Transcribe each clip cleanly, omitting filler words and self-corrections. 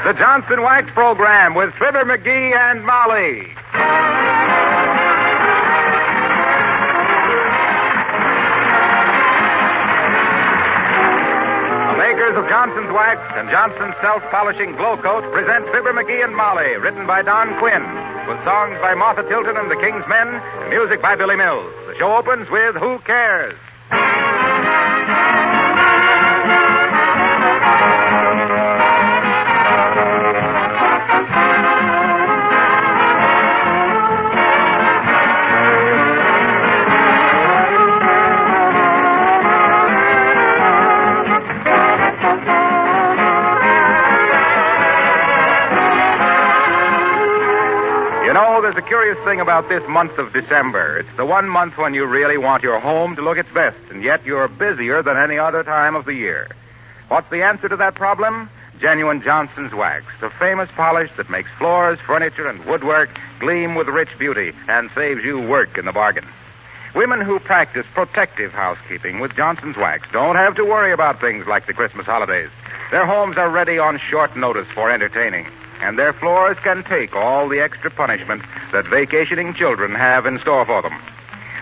the Johnson Wax Program with Fibber McGee and Molly. The makers of Johnson's Wax and Johnson's Self-Polishing Glow Coat present Fibber McGee and Molly, written by Don Quinn, with songs by Martha Tilton and the King's Men, and music by Billy Mills. The show opens with Who Cares? There's a curious thing about this month of December. It's the one month when you really want your home to look its best, and yet you're busier than any other time of the year. What's the answer to that problem? Genuine Johnson's Wax, the famous polish that makes floors, furniture, and woodwork gleam with rich beauty and saves you work in the bargain. Women who practice protective housekeeping with Johnson's Wax don't have to worry about things like the Christmas holidays. Their homes are ready on short notice for entertaining, and their floors can take all the extra punishment that vacationing children have in store for them.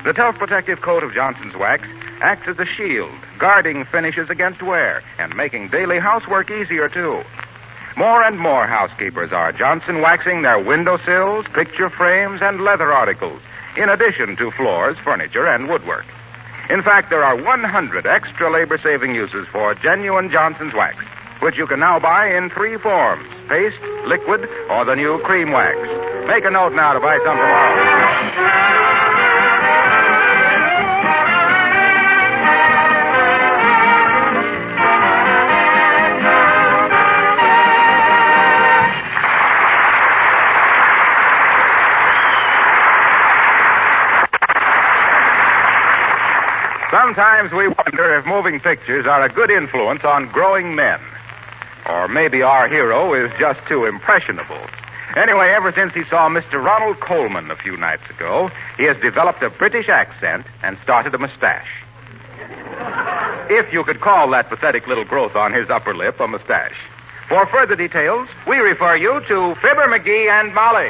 The tough protective coat of Johnson's Wax acts as a shield, guarding finishes against wear and making daily housework easier, too. More and more housekeepers are Johnson waxing their windowsills, picture frames, and leather articles, in addition to floors, furniture, and woodwork. In fact, there are 100 extra labor-saving uses for genuine Johnson's Wax, which you can now buy in 3 forms: paste, liquid, or the new cream wax. Make a note now to buy some tomorrow. Sometimes we wonder if moving pictures are a good influence on growing men. Or maybe our hero is just too impressionable. Anyway, ever since he saw Mr. Ronald Colman a few nights ago, he has developed a British accent and started a mustache. If you could call that pathetic little growth on his upper lip a mustache. For further details, we refer you to Fibber McGee and Molly.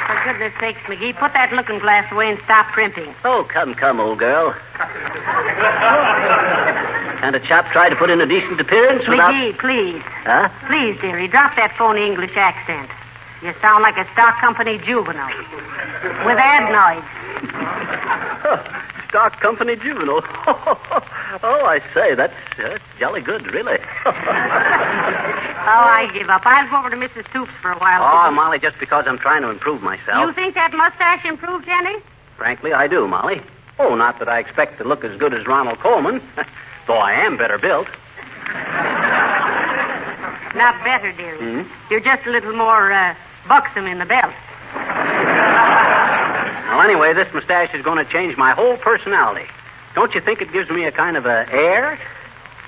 For goodness sakes, McGee, put that looking glass away and stop primping. Oh, come, old girl. And a chap tried to put in a decent appearance without... McGee, please. Huh? Please, dearie, drop that phony English accent. You sound like a stock company juvenile. With adenoids. Stock company juvenile. Oh, I say, that's jolly good, really. Oh, I give up. I'll go over to Mrs. Stoops for a while. Oh, Molly, just because I'm trying to improve myself. You think that mustache improved, Jenny? Frankly, I do, Molly. Oh, not that I expect to look as good as Ronald Colman, though I am better built. Not better, dearie. Hmm? You're just a little more buxom in the belt. Well, anyway, this mustache is going to change my whole personality. Don't you think it gives me a kind of a air?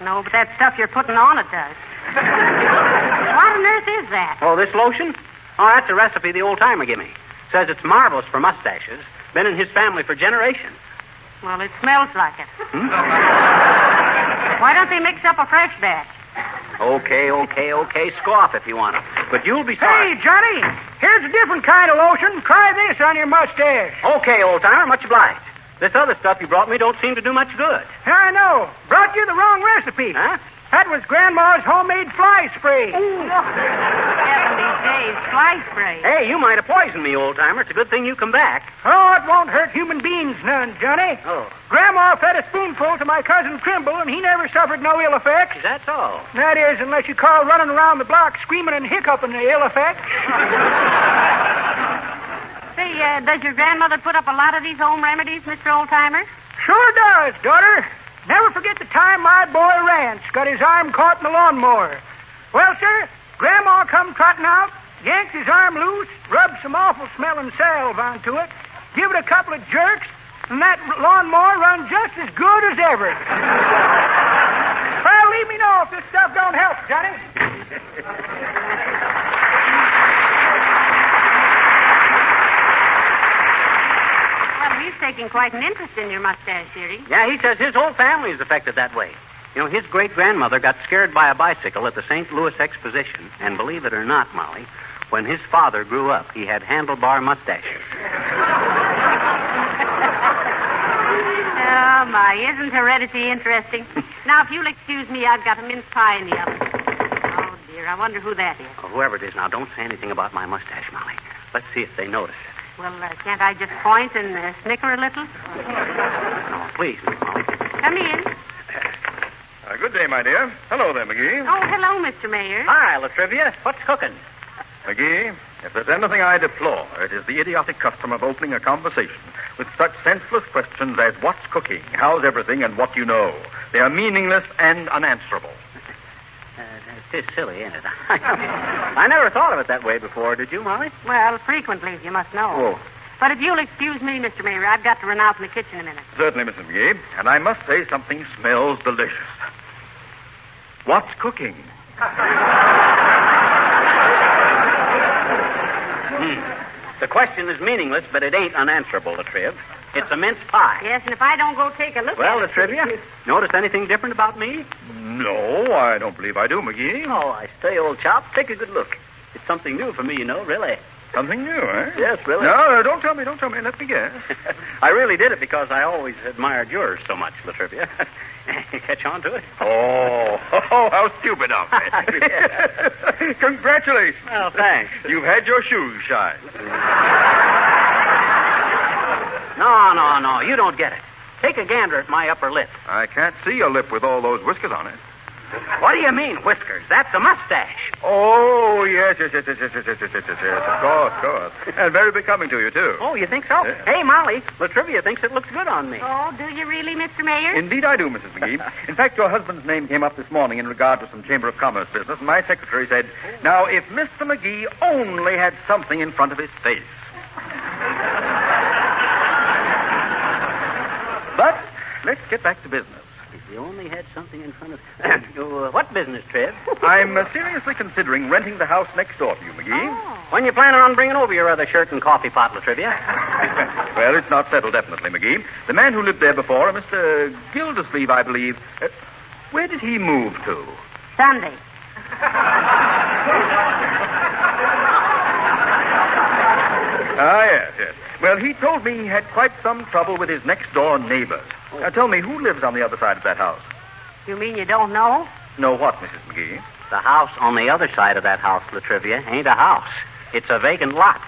No, but that stuff you're putting on it does. What on earth is that? Oh, this lotion? Oh, that's a recipe the old-timer gave me. Says it's marvelous for mustaches. Been in his family for generations. Well, it smells like it. Hmm? Why don't they mix up a fresh batch? Okay. Scoff if you want to. But you'll be sorry. Hey, Johnny, here's a different kind of lotion. Try this on your mustache. Okay, old-timer, much obliged. This other stuff you brought me don't seem to do much good. I know. Brought you the wrong recipe. Huh? That was Grandma's homemade fly spray. 70 days, fly spray. Hey, you might have poisoned me, old-timer. It's a good thing you come back. Oh, it won't hurt human beings none, Johnny. Oh. Grandma fed a spoonful to my cousin Trimble, and he never suffered no ill effects. That's all. That is, unless you call running around the block screaming and hiccuping the ill effects. Say, does your grandmother put up a lot of these home remedies, Mr. Oldtimer? Sure does, daughter. Never forget the time my boy Rance got his arm caught in the lawnmower. Well, sir, Grandma come trotting out, yanked his arm loose, rubbed some awful smelling salve onto it, give it a couple of jerks, and that lawnmower run just as good as ever. Well, leave me know if this stuff don't help, Johnny. Well, he's taking quite an interest in your mustache, dearie. Yeah, he says his whole family is affected that way. You know, his great-grandmother got scared by a bicycle at the St. Louis Exposition, and believe it or not, Molly, when his father grew up, he had handlebar mustaches. Oh, my, isn't heredity interesting? Now, if you'll excuse me, I've got a mince pie in the oven. Oh, dear, I wonder who that is. Oh, whoever it is, now, don't say anything about my mustache, Molly. Let's see if they notice it. Well, can't I just point and snicker a little? No, please, Miss Molly. Come in. Good day, my dear. Hello there, McGee. Oh, hello, Mr. Mayor. Hi, Latrivia. What's cooking? McGee, if there's anything I deplore, it is the idiotic custom of opening a conversation with such senseless questions as what's cooking, how's everything, and what do you know. They are meaningless and unanswerable. It is silly, ain't it? I never thought of it that way before. Did you, Molly? Well, frequently, as you must know. Oh. But if you'll excuse me, Mr. Mayor, I've got to run out in the kitchen a minute. Certainly, Mrs. McGee. And I must say something smells delicious. What's cooking? The question is meaningless, but it ain't unanswerable, Latriv. It's a mince pie. Yes, and if I don't go take a look Well, at it... Latrivia, notice anything different about me? No, I don't believe I do, McGee. Oh, I say, old chap, take a good look. It's something new for me, you know, really. Something new, eh? Yes, really. No, don't tell me. Let me guess. I really did it because I always admired yours so much, Latrivia. Catch on to it? Oh, how stupid of me. Congratulations. Well, thanks. You've had your shoes shined. No, you don't get it. Take a gander at my upper lip. I can't see your lip with all those whiskers on it. What do you mean, whiskers? That's a mustache. Oh, yes. Of course. And very becoming to you, too. Oh, you think so? Yeah. Hey, Molly, Latrivia thinks it looks good on me. Oh, do you really, Mr. Mayor? Indeed I do, Mrs. McGee. In fact, your husband's name came up this morning in regard to some Chamber of Commerce business, and my secretary said, now, if Mr. McGee only had something in front of his face. But let's get back to business. If he only had something in front of... what business, Trev? I'm seriously considering renting the house next door to you, McGee. Oh. When you planning on bringing over your other shirt and coffee pot, Latrivia? Well, it's not settled definitely, McGee. The man who lived there before, Mr. Gildersleeve, I believe, where did he move to? Sunday. Yes. Well, he told me he had quite some trouble with his next-door neighbors. Now, tell me, who lives on the other side of that house? You mean you don't know? Know what, Mrs. McGee? The house on the other side of that house, Latrivia, ain't a house. It's a vacant lot.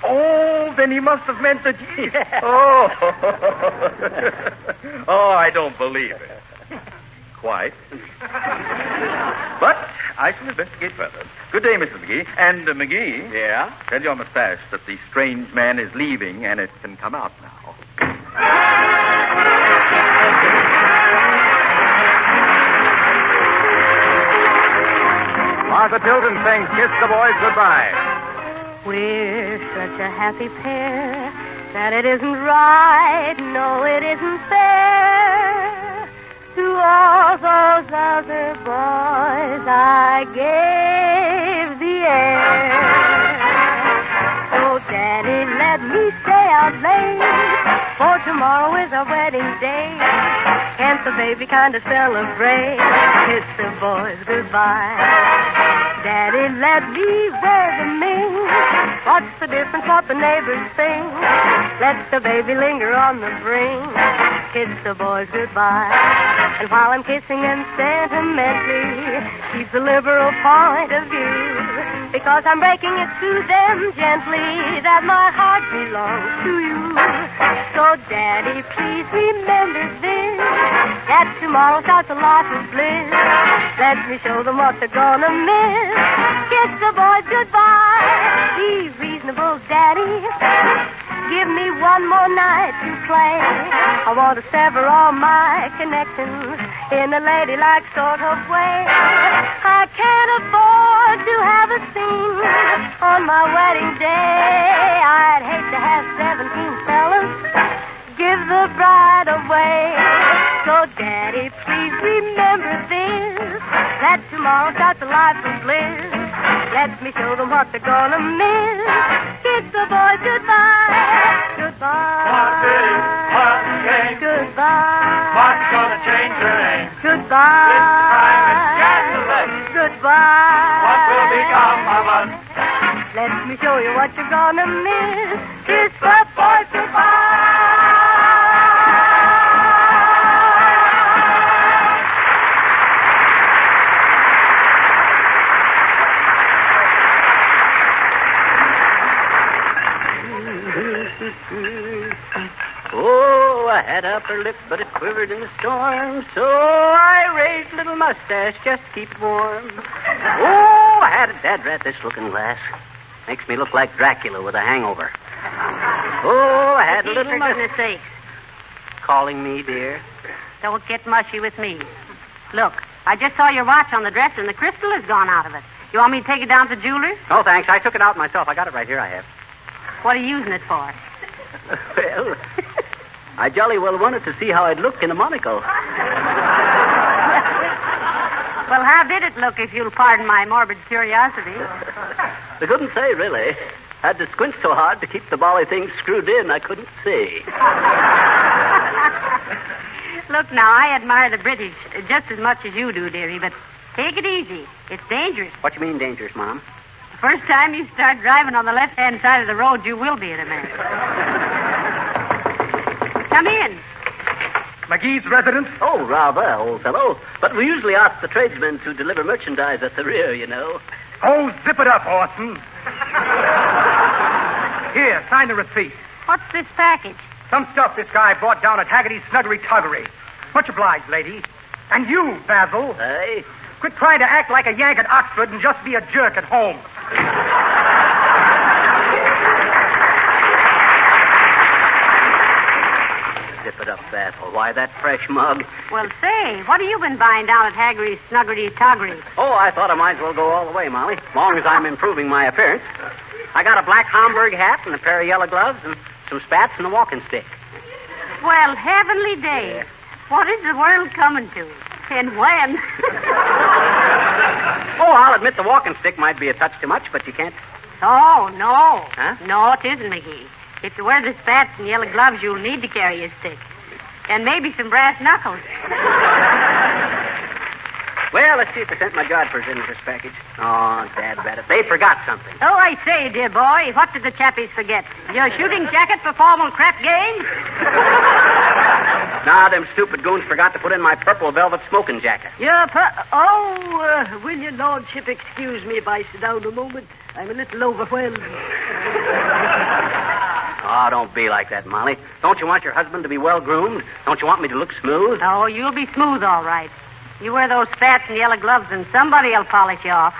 Oh, then he must have meant that... Yeah. Oh. Oh, I don't believe it. Quite. But I shall investigate further. Good day, Mrs. McGee. And, McGee... Yeah? Tell your mustache that the strange man is leaving and it can come out now. Martha Tilton sings Kiss the Boys Goodbye. We're such a happy pair that it isn't right, no, it isn't fair. To all those other boys I gave the air. So, Daddy, let me stay out late, for tomorrow is our wedding day. Can't the baby kind of celebrate? Kiss the boys goodbye. Daddy, let me wear the ming. What's the difference what the neighbors think? Let the baby linger on the brink. Kiss the boys goodbye. And while I'm kissing them sentimentally, keep the liberal point of view. Because I'm breaking it to them gently that my heart belongs to you. So, Daddy, please remember this, that tomorrow starts a life of bliss. Let me show them what they're gonna miss. Kiss the boys goodbye. Be reasonable, Daddy. Give me one more night to play. I want to sever all my connections in a ladylike sort of way. I can't afford to have a scene on my wedding day. I'd hate to have 17 fellas give the bride away. So, Daddy, please remember this, that tomorrow starts a life of bliss. Let me show them what they're gonna miss. Kiss the boys goodbye. Goodbye. Goodbye. gonna change her name. Goodbye. This crime is scandalous. Goodbye. What will become of us? Let me show you what you're gonna miss. Kiss that boy goodbye. Oh, I had upper lip, but it quivered in the storm, so I raised little mustache just to keep it warm. Oh, I had a dad rat this looking glass. Makes me look like Dracula with a hangover. Oh, I had a little For goodness sakes, calling me, dear. don't get mushy with me. Look, I just saw your watch on the dresser, and the crystal has gone out of it. You want me to take it down to the jeweler's? Oh, thanks. I took it out myself. I got it right here. I have. What are you using it for? Well, I jolly well wanted to see how I'd look in a monocle. Well, how did it look, if you'll pardon my morbid curiosity? I couldn't say, really. Had to squint so hard to keep the bally thing screwed in, I couldn't see. Look, now, I admire the British just as much as you do, dearie, but take it easy. It's dangerous. What you mean, dangerous, Mom? The first time you start driving on the left-hand side of the road, you will be in a mess. Come in. McGee's residence? Oh, rather, old fellow. But we usually ask the tradesmen to deliver merchandise at the rear, you know. Oh, zip it up, Orson. Here, sign the receipt. What's this package? Some stuff this guy bought down at Haggerty's Snuggery Tuggery. Much obliged, lady. And you, Basil. Hey? Quit trying to act like a Yank at Oxford and just be a jerk at home. Zip it up, Basil. Why, that fresh mug. Well, say, what have you been buying down at Haggerty's Snuggery Tuggery? Oh, I thought I might as well go all the way, Molly, as long as I'm improving my appearance. I got a black Homburg hat and a pair of yellow gloves and some spats and a walking stick. Well, heavenly days. Yeah. What is the world coming to? And when? Oh, I'll admit the walking stick might be a touch too much, but you can't. Oh, no. Huh? No, it isn't, McGee. If you wear the spats and yellow gloves, you'll need to carry a stick. And maybe some brass knuckles. Well, let's see if they sent my godpers in with this package. Oh, Dad, rat it. They forgot something. Oh, I say, dear boy, what did the chappies forget? Your shooting jacket for formal crap games? Nah, them stupid goons forgot to put in my purple velvet smoking jacket. Will your lordship excuse me if I sit down a moment? I'm a little overwhelmed. Oh, don't be like that, Molly. Don't you want your husband to be well-groomed? Don't you want me to look smooth? Oh, you'll be smooth, all right. You wear those spats and yellow gloves, and somebody will polish you off.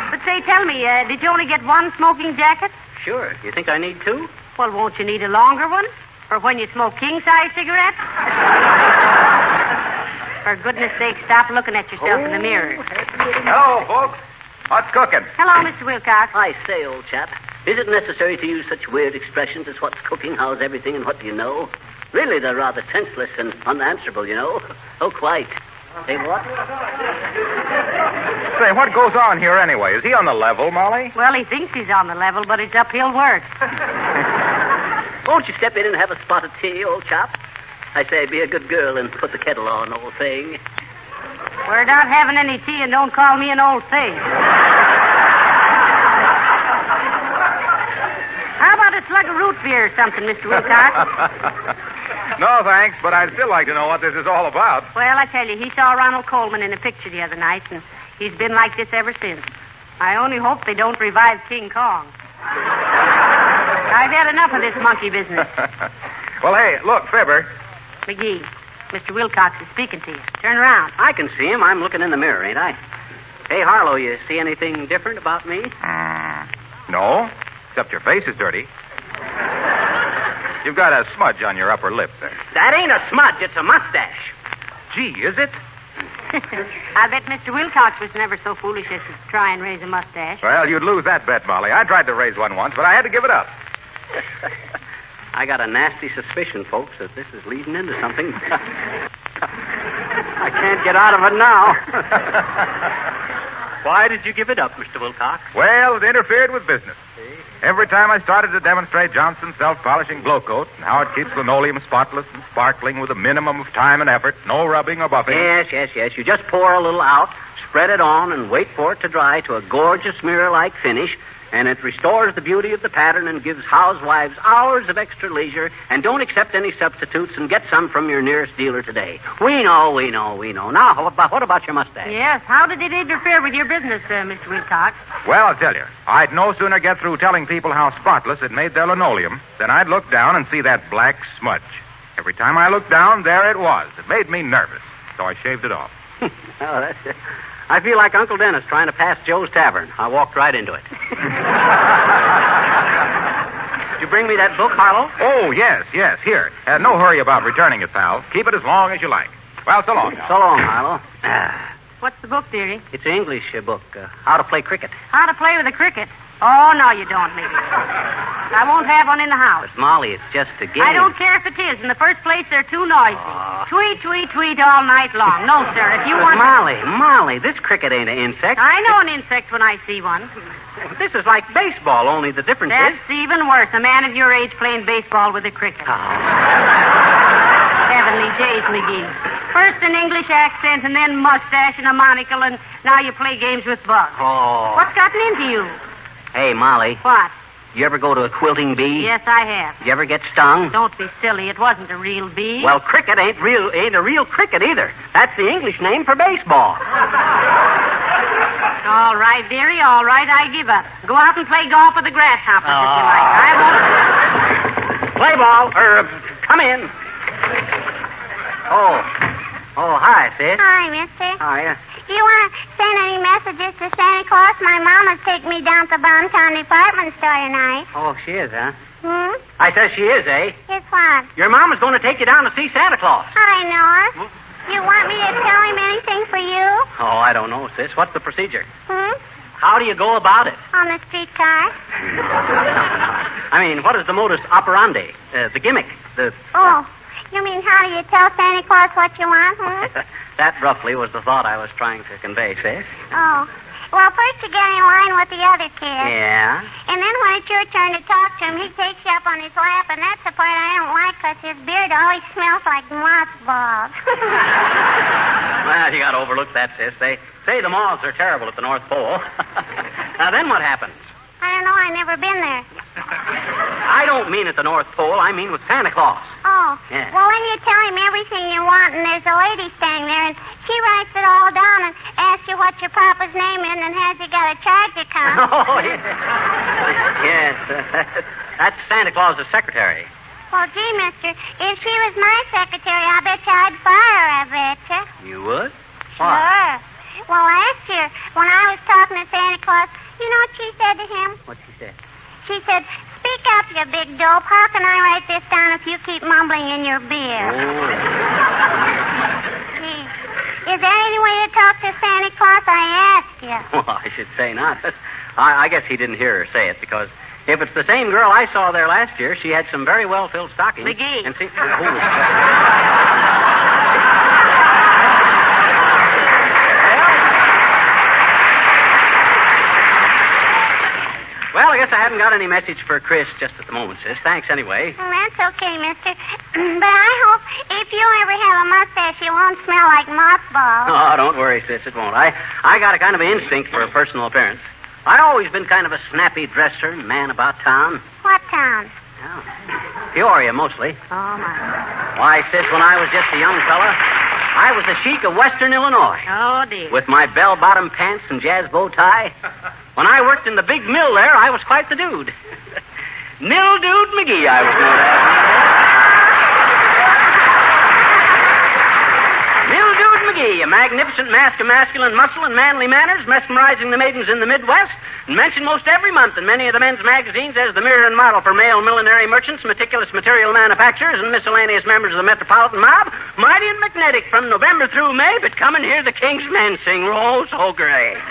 But say, tell me, did you only get one smoking jacket? Sure. You think I need two? Well, won't you need a longer one? For when you smoke king-size cigarettes? For goodness sake, stop looking at yourself in the mirror. Hello, folks. What's cooking? Hello, Mr. Wilcox. I say, old chap, is it necessary to use such weird expressions as what's cooking, how's everything, and what do you know? Really, they're rather senseless and unanswerable, you know. Oh, quite. Say what? Say, what goes on here anyway? Is he on the level, Molly? Well, he thinks he's on the level, but it's uphill work. Won't you step in and have a spot of tea, old chap? I say, be a good girl and put the kettle on, old thing. We're not having any tea, and don't call me an old thing. How about a slug of root beer or something, Mr. Wilcox? No, thanks, but I'd still like to know what this is all about. Well, I tell you, he saw Ronald Coleman in a picture the other night, and he's been like this ever since. I only hope they don't revive King Kong. I've had enough of this monkey business. Well, hey, look, Fibber. McGee, Mr. Wilcox is speaking to you. Turn around. I can see him. I'm looking in the mirror, ain't I? Hey, Harlow, you see anything different about me? No, except your face is dirty. You've got a smudge on your upper lip there. That ain't a smudge. It's a mustache. Gee, is it? I bet Mr. Wilcox was never so foolish as to try and raise a mustache. Well, you'd lose that bet, Molly. I tried to raise one once, but I had to give it up. I got a nasty suspicion, folks, that this is leading into something. I can't get out of it now. Why did you give it up, Mr. Wilcox? Well, it interfered with business. Every time I started to demonstrate Johnson's self-polishing glow coat and how it keeps linoleum spotless and sparkling with a minimum of time and effort, no rubbing or buffing. Yes. You just pour a little out, spread it on, and wait for it to dry to a gorgeous mirror-like finish, and it restores the beauty of the pattern and gives housewives hours of extra leisure. And don't accept any substitutes and get some from your nearest dealer today. We know. Now, what about your mustache? Yes, how did it interfere with your business, Mr. Wilcox? Well, I'll tell you. I'd no sooner get through telling people how spotless it made their linoleum than I'd look down and see that black smudge. Every time I looked down, there it was. It made me nervous, so I shaved it off. Oh, that's it. I feel like Uncle Dennis trying to pass Joe's Tavern. I walked right into it. Did you bring me that book, Harlow? Oh, yes. Here. No hurry about returning it, pal. Keep it as long as you like. Well, so long. So long, Harlow. What's the book, dearie? It's an English book. How to Play Cricket. How to play with a cricket. Oh, no, you don't, maybe. I won't have one in the house. But, Molly, it's just a game. I don't care if it is. In the first place, they're too noisy. Tweet, tweet, tweet all night long. No, sir, if you want... Molly, this cricket ain't an insect. I know an insect when I see one. This is like baseball, only the difference is... That's even worse. A man of your age playing baseball with a cricket. Heavenly days, McGee. First an English accent, and then mustache and a monocle, and now you play games with bugs. Oh. What's gotten into you? Hey, Molly. What? You ever go to a quilting bee? Yes, I have. You ever get stung? Don't be silly. It wasn't a real bee. Well, cricket ain't a real cricket either. That's the English name for baseball. All right, dearie, all right. I give up. Go out and play golf with the grasshoppers if you like. I won't... Play ball. Come in. Oh, hi, sis. Hi, mister. Hiya. Do you want to send any messages to Santa Claus? My mama's taking me down to Bontown Department Store tonight. Oh, she is, huh? I said she is, eh? Yes, what? Your mama's going to take you down to see Santa Claus. I know her. You want me to tell him anything for you? Oh, I don't know, sis. What's the procedure? How do you go about it? On the streetcar. I mean, what is the modus operandi? The gimmick? Oh, you mean how do you tell Santa Claus what you want, That roughly was the thought I was trying to convey, sis. Oh. Well, first you get in line with the other kid. Yeah? And then when it's your turn to talk to him, he takes you up on his lap, and that's the part I don't like because his beard always smells like mothballs. Well, you got to overlook that, sis. They say the moths are terrible at the North Pole. Now, then what happens? I don't know. I've never been there. I don't mean at the North Pole. I mean with Santa Claus. Oh. Yeah. Well, then you tell him everything you want, and there's a lady standing there, and she writes it all down and asks you what your papa's name is and has you got a charge account. Oh, yeah. Yes. That's Santa Claus's secretary. Well, gee, mister, if she was my secretary, I bet you I'd fire her, I bet you. You would? Sure. Why? Well, last year, when I was talking to Santa Claus, you know what she said to him? What'd she say? She said, "Speak up, you big dope. How can I write this down if you keep mumbling in your beer?" Oh. Gee, is there any way to talk to Santa Claus? I asked you. Well, I should say not. I guess he didn't hear her say it, because if it's the same girl I saw there last year, she had some very well-filled stockings. McGee. And see... Well, I guess I haven't got any message for Chris just at the moment, sis. Thanks anyway. Well, that's okay, mister. But I hope if you ever have a mustache, you won't smell like mothballs. Oh, don't worry, sis. It won't. I got a kind of instinct for a personal appearance. I've always been kind of a snappy dresser and man about town. What town? Oh, Peoria, mostly. Oh, my. Why, sis, when I was just a young fella, I was the chic of Western Illinois. Oh, dear. With my bell-bottom pants and jazz bow tie. When I worked in the big mill there, I was quite the dude. Mildewed McGee, I was known as. Mildewed McGee, a magnificent mask of masculine muscle and manly manners, mesmerizing the maidens in the Midwest, and mentioned most every month in many of the men's magazines as the mirror and model for male millinery merchants, meticulous material manufacturers, and miscellaneous members of the metropolitan mob, mighty and magnetic from November through May, but come and hear the King's men sing "Oh, So Great."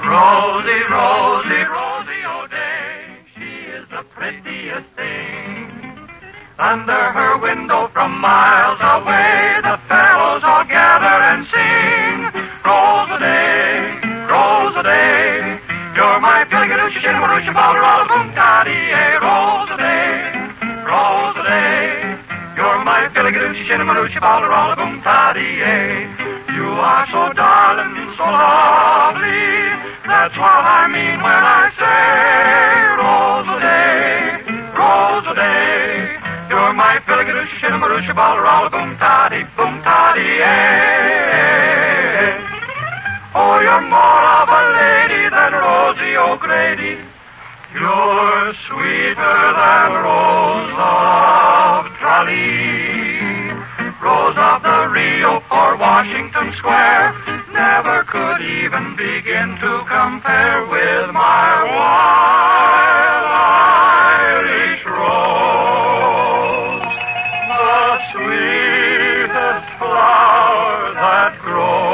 Rosie, Rosie, Rosie O'Day, she is the prettiest thing. Under her window from miles away, my Pilligadoochie, Shinnamaroochie, Balderalla, boom, ta-dee-ay, Rose-a-day, Rose-a-day. You're my Pilligadoochie, Shinnamaroochie, Balderalla, boom, ta-dee-ay. You are so darling, so lovely. That's what I mean when I say Rose-a-day, Rose-a-day. You're my Pilligadoochie, Shinnamaroochie, Balderalla, boom, ta-dee, oh, you're more of a lady than Rosie O'Grady. You're sweeter than Rose of Tralee. Rose of the Rio or Washington Square never could even begin to compare with my wild Irish rose. The sweetest flower that grows.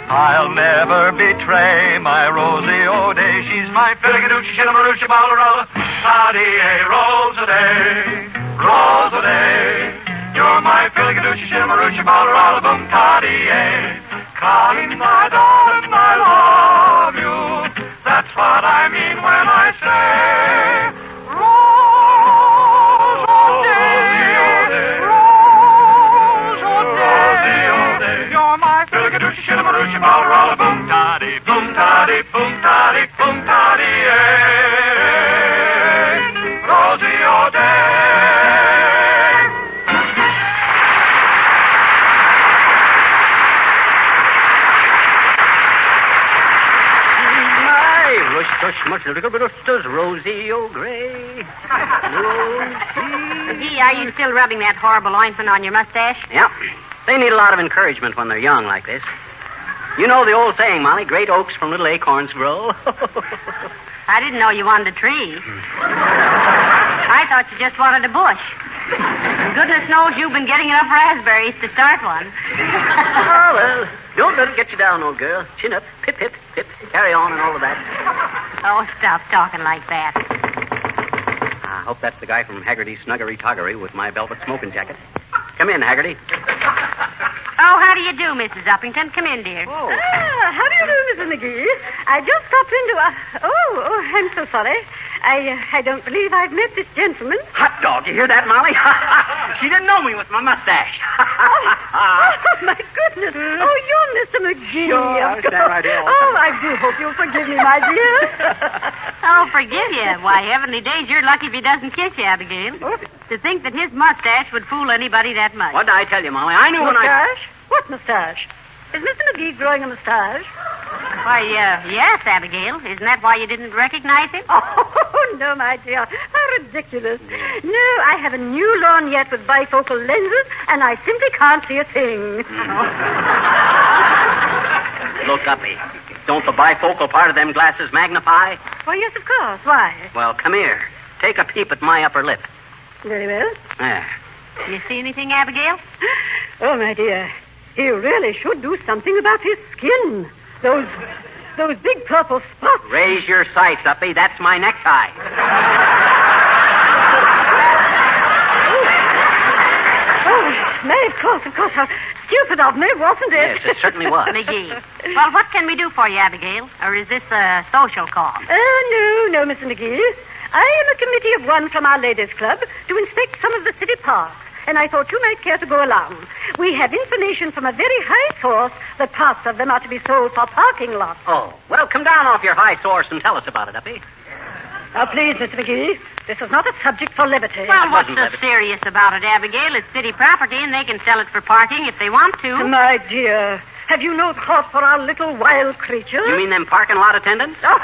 I'll never betray my Rosie O'Day. She's my Pilligadoochie, Shinnamaroochie, Balderalla, ta-dee-ay, Rose-a-day, Rose-a-day. You're my Pilligadoochie, Shinnamaroochie, Balderalla, boom, ta-dee-ay. Colleen, my darling, I love you. That's what I mean when I say Rose-a-day, Rose-a-day. You're my Pilligadoochie, Shinnamaroochie, Balderalla, boom, ta-dee, boom, ta-dee, boom, ta-dee, boom, ta-dee-ay. Rosie O'Day. Rosie O'Gray. McGee, are you still rubbing that horrible ointment on your mustache? Yep. They need a lot of encouragement when they're young like this. You know the old saying, Molly, great oaks from little acorns grow. I didn't know you wanted a tree. I thought you just wanted a bush. And goodness knows you've been getting enough raspberries to start one. Oh, well, don't let it get you down, old girl. Chin up, pip, pip, pip, carry on and all of that. Oh, stop talking like that. I hope that's the guy from Haggerty's Snuggery Toggery with my velvet smoking jacket. Come in, Haggerty. Oh, how do you do, Mrs. Uppington? Come in, dear. Oh. How do you do, Mrs. McGee? I just stopped into I'm so sorry. I don't believe I've met this gentleman. Hot dog, you hear that, Molly? She didn't know me with my mustache. Oh, my goodness. Oh, you're Mr. McGee. Sure, I'll stand right here. Oh, I do hope you'll forgive me, my dear. Oh, forgive you. Why, heavenly days, you're lucky if he doesn't kiss you, Abigail. To think that his mustache would fool anybody that much. What did I tell you, Molly? I knew Mustache? What mustache? Is Mr. McGee growing a mustache? Why, yes, Abigail. Isn't that why you didn't recognize him? Oh, no, my dear. How ridiculous. No, I have a new lorgnette with bifocal lenses, and I simply can't see a thing. Look, Uppy. Don't the bifocal part of them glasses magnify? Why, yes, of course. Why? Well, come here. Take a peep at my upper lip. Very well. There. You see anything, Abigail? Oh, my dear. He really should do something about his skin. Those big purple spots. Raise your sights, Uppy. That's my necktie. Oh, may, of course. How stupid of me, wasn't it? Yes, it certainly was. McGee. Well, what can we do for you, Abigail? Or is this a social call? No, Mr. McGee. I am a committee of one from our ladies' club to inspect some of the city parks. And I thought you might care to go along. We have information from a very high source that parts of them are to be sold for parking lots. Oh, well, come down off your high source and tell us about it, Uppy. Now, please, Mr. McGee, this is not a subject for levity. Well, what's so serious about it, Abigail? It's city property, and they can sell it for parking if they want to. My dear, have you no thought for our little wild creatures? You mean them parking lot attendants? Oh.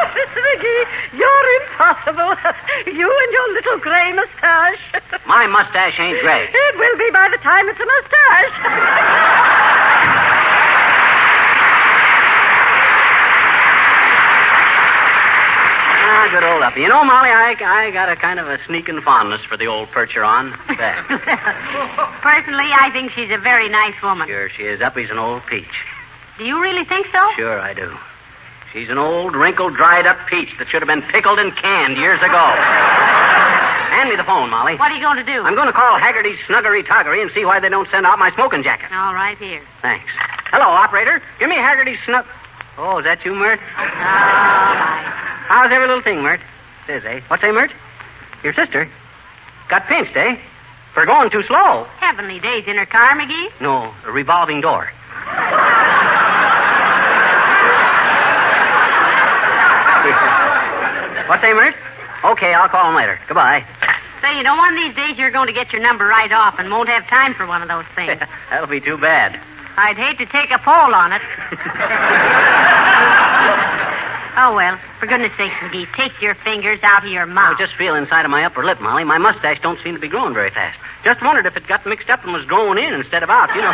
Mr. McGee, you're impossible. You and your little gray mustache. My mustache ain't gray. It will be by the time it's a mustache. Good old Uppy. You know, Molly, I got a kind of a sneaking fondness for the old Percheron. Personally, I think she's a very nice woman. Sure she is. Uppy's an old peach. Do you really think so? Sure I do. She's an old, wrinkled, dried-up peach that should have been pickled and canned years ago. Hand me the phone, Molly. What are you going to do? I'm going to call Haggerty's Snuggery Toggery and see why they don't send out my smoking jacket. All right, here. Thanks. Hello, operator. Give me Haggerty's snuff. Oh, is that you, Mert? How's every little thing, Mert? Says, eh? What's say, Mert? Your sister? Got pinched, eh? For going too slow. Heavenly days in her car, McGee. No, a revolving door. What's say, Mert? Okay, I'll call him later. Goodbye. Say, you know, one of these days you're going to get your number right off and won't have time for one of those things. That'll be too bad. I'd hate to take a poll on it. Oh, well, for goodness sakes, McGee, take your fingers out of your mouth. I just feel inside of my upper lip, Molly. My mustache don't seem to be growing very fast. Just wondered if it got mixed up and was growing in instead of out. You know,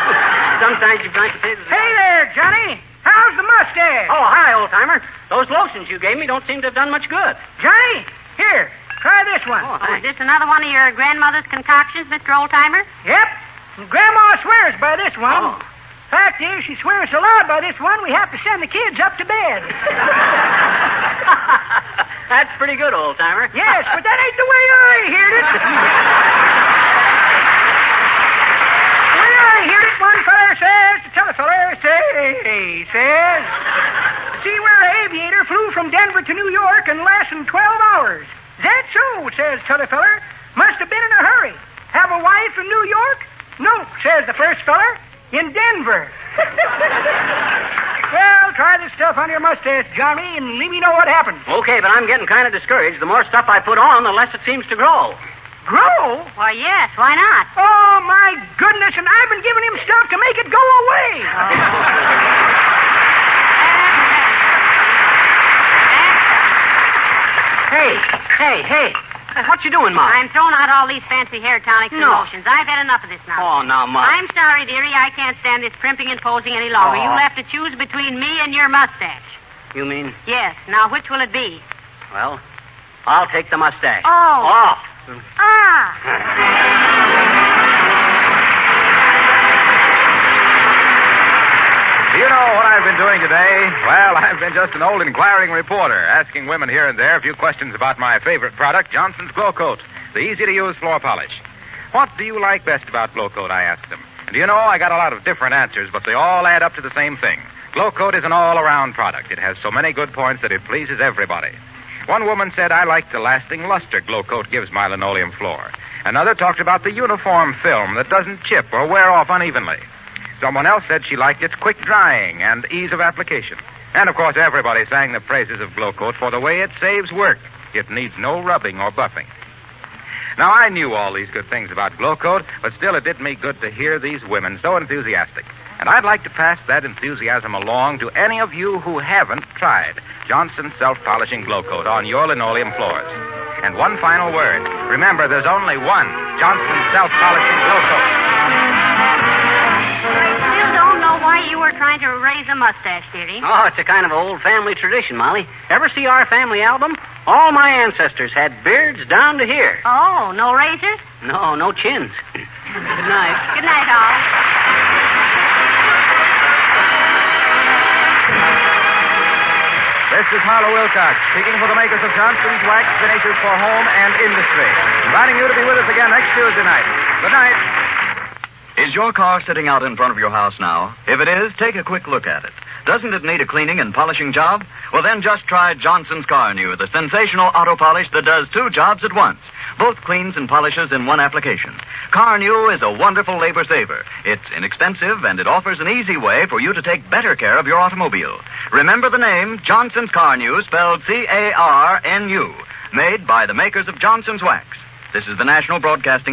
sometimes you find potatoes... Hey there, Johnny. How's the mustache? Oh, hi, old-timer. Those lotions you gave me don't seem to have done much good. Johnny, here, try this one. Oh, Is this another one of your grandmother's concoctions, Mr. Oldtimer? Yep. And Grandma swears by this one. Oh. Fact is, she swears so loud by this one, we have to send the kids up to bed. That's pretty good, old-timer. Yes, but that ain't the way I heard it. The way I heard it, one feller says to t'other feller, says, see where an aviator flew from Denver to New York in less than 12 hours. Is that so, says t'other feller. Must have been in a hurry. Have a wife in New York? No, says the first feller. In Denver. Well, try this stuff on your mustache, Johnny, and let me know what happens. Okay, but I'm getting kind of discouraged. The more stuff I put on, the less it seems to grow. Grow? Why, yes, why not? Oh, my goodness, and I've been giving him stuff to make it go away. Hey. What you doing, Mom? I'm throwing out all these fancy hair tonics and lotions. I've had enough of this now. Oh, now, Mom. I'm sorry, dearie. I can't stand this primping and posing any longer. Oh. You'll have to choose between me and your mustache. You mean? Yes. Now, which will it be? Well, I'll take the mustache. Oh. Off. Do you know what I've been doing today? Well, I've been just an old inquiring reporter, asking women here and there a few questions about my favorite product, Johnson's Glow Coat, the easy-to-use floor polish. What do you like best about Glow Coat, I asked them. And do you know, I got a lot of different answers, but they all add up to the same thing. Glow Coat is an all-around product. It has so many good points that it pleases everybody. One woman said, I like the lasting luster Glow Coat gives my linoleum floor. Another talked about the uniform film that doesn't chip or wear off unevenly. Someone else said she liked its quick drying and ease of application. And, of course, everybody sang the praises of Glow Coat for the way it saves work. It needs no rubbing or buffing. Now, I knew all these good things about Glow Coat, but still it did me good to hear these women so enthusiastic. And I'd like to pass that enthusiasm along to any of you who haven't tried Johnson's self-polishing Glow Coat on your linoleum floors. And one final word. Remember, there's only one Johnson's self-polishing Glow Coat. Why you were trying to raise a mustache, dearie? Oh, it's a kind of old family tradition, Molly. Ever see our family album? All my ancestors had beards down to here. Oh, no razors? No chins. Good night. Good night, all. This is Harlow Wilcox, speaking for the makers of Johnson's Wax Finishes for Home and Industry, inviting you to be with us again next Tuesday night. Good night. Is your car sitting out in front of your house now? If it is, take a quick look at it. Doesn't it need a cleaning and polishing job? Well, then just try Johnson's Car New, the sensational auto polish that does two jobs at once. Both cleans and polishes in one application. Car New is a wonderful labor saver. It's inexpensive, and it offers an easy way for you to take better care of your automobile. Remember the name, Johnson's Car New, spelled C-A-R-N-U, made by the makers of Johnson's Wax. This is the National Broadcasting